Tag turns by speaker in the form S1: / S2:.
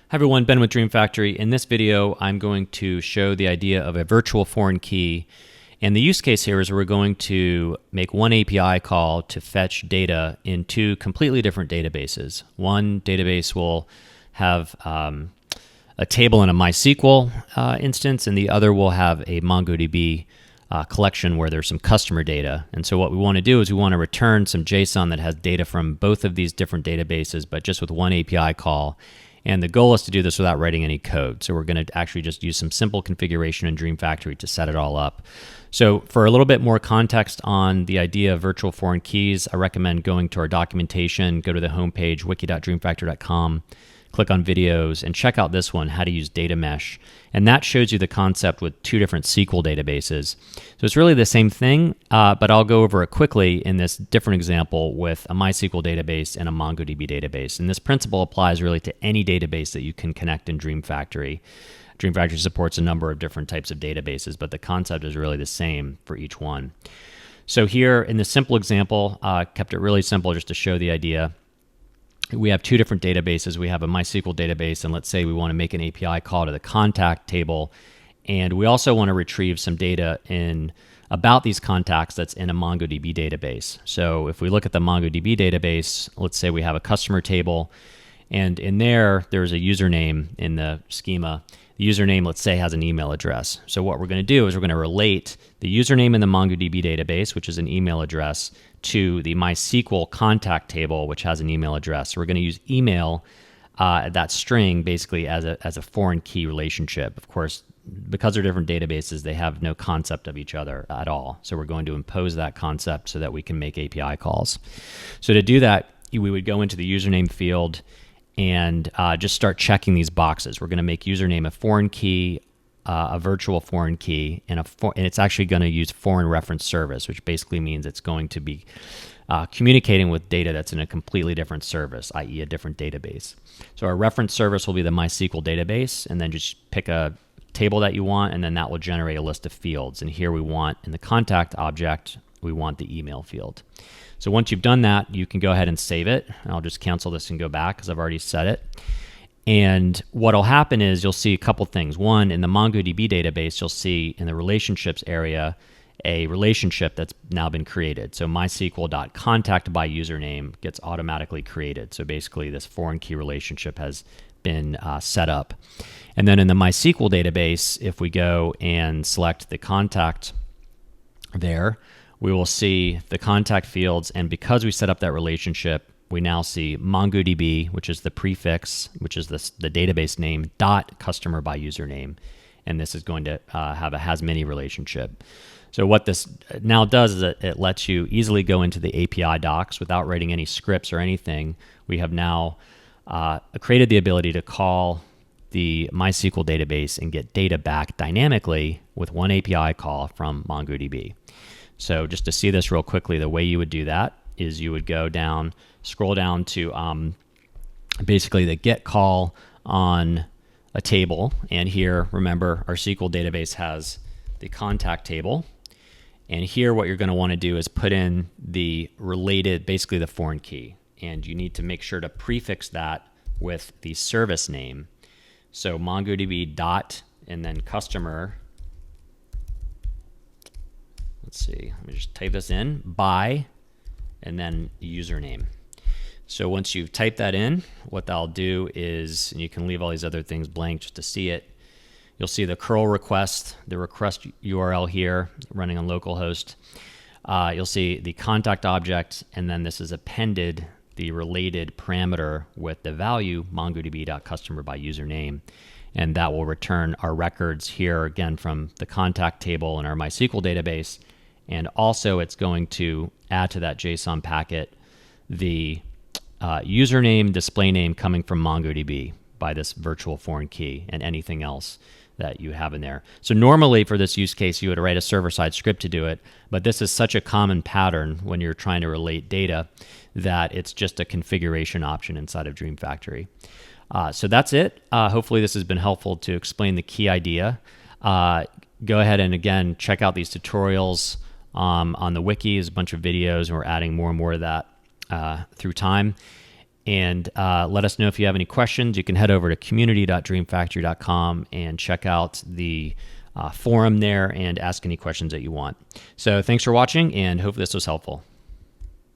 S1: Hi everyone, Ben with Dream Factory. In this video, I'm going to show the idea of a virtual foreign key. And the use case here is we're going to make one API call to fetch data in two completely different databases. One database will have a table in a MySQL instance, and the other will have a MongoDB collection where there's some customer data. And so what we want to do is we want to return some JSON that has data from both of these different databases, but just with one API call. And the goal is to do this without writing any code. So we're going to actually just use some simple configuration in Dream Factory to set it all up. So for a little bit more context on the idea of virtual foreign keys, I recommend going to our documentation, go to the homepage, wiki.dreamfactory.com, click on videos, and check out this one, how to use data mesh. And that shows you the concept with two different SQL databases. So it's really the same thing, but I'll go over it quickly in this different example with a MySQL database and a MongoDB database. And this principle applies really to any database that you can connect in Dream Factory. Dream Factory supports a number of different types of databases, but the concept is really the same for each one. So here in this simple example, kept it really simple just to show the idea. We have two different databases. We have a MySQL database, and let's say we want to make an API call to the contact table, and we also want to retrieve some data about these contacts that's in a MongoDB database. So if we look at the MongoDB database, let's say we have a customer table, and in there's a username in the schema. The username, let's say, has an email address. So what we're going to do is we're going to relate the username in the MongoDB database, which is an email address, to the MySQL contact table, which has an email address. So we're going to use email, that string, basically as a foreign key relationship. Of course, because they're different databases, they have no concept of each other at all. So we're going to impose that concept so that we can make API calls. So to do that, we would go into the username field and just start checking these boxes. We're going to make username a foreign key, a virtual foreign key, and it's actually going to use foreign reference service, which basically means it's going to be communicating with data that's in a completely different service, i.e. a different database. So our reference service will be the MySQL database, and then just pick a table that you want, and then that will generate a list of fields. And here we want, in the contact object, we want the email field. So once you've done that, you can go ahead and save it. And I'll just cancel this and go back because I've already set it. And what'll happen is you'll see a couple things. One, in the MongoDB database, you'll see in the relationships area a relationship that's now been created. So MySQL.contact by username gets automatically created. So basically this foreign key relationship has been set up. And then in the MySQL database, if we go and select the contact there, we will see the contact fields, and because we set up that relationship, we now see MongoDB, which is the prefix, which is the database name, dot customer by username, and this is going to have a has many relationship. So what this now does is it lets you easily go into the API docs without writing any scripts or anything. We have now created the ability to call the MySQL database and get data back dynamically with one API call from MongoDB. So just to see this real quickly, the way you would do that is you would go down, scroll down to basically the get call on a table. And here, remember, our SQL database has the contact table. And here what you're going to want to do is put in the related, basically the foreign key. And you need to make sure to prefix that with the service name. So MongoDB dot and then customer. Let's see, let me just type this in, by, and then username. So once you've typed that in, what that'll do is, and you can leave all these other things blank just to see it, you'll see the curl request, the request URL here running on localhost. You'll see the contact object, and then this is appended, the related parameter with the value MongoDB.customer by username. And that will return our records here again from the contact table in our MySQL database. And also it's going to add to that JSON packet the username, display name coming from MongoDB by this virtual foreign key and anything else that you have in there. So normally for this use case, you would write a server-side script to do it, but this is such a common pattern when you're trying to relate data that it's just a configuration option inside of Dream Factory. So that's it. Hopefully this has been helpful to explain the key idea. Go ahead and again, check out these tutorials on the wiki. There's a bunch of videos, and we're adding more and more of that through time. And let us know if you have any questions. You can head over to community.dreamfactory.com and check out the forum there and ask any questions that you want. So thanks for watching, and hope this was helpful.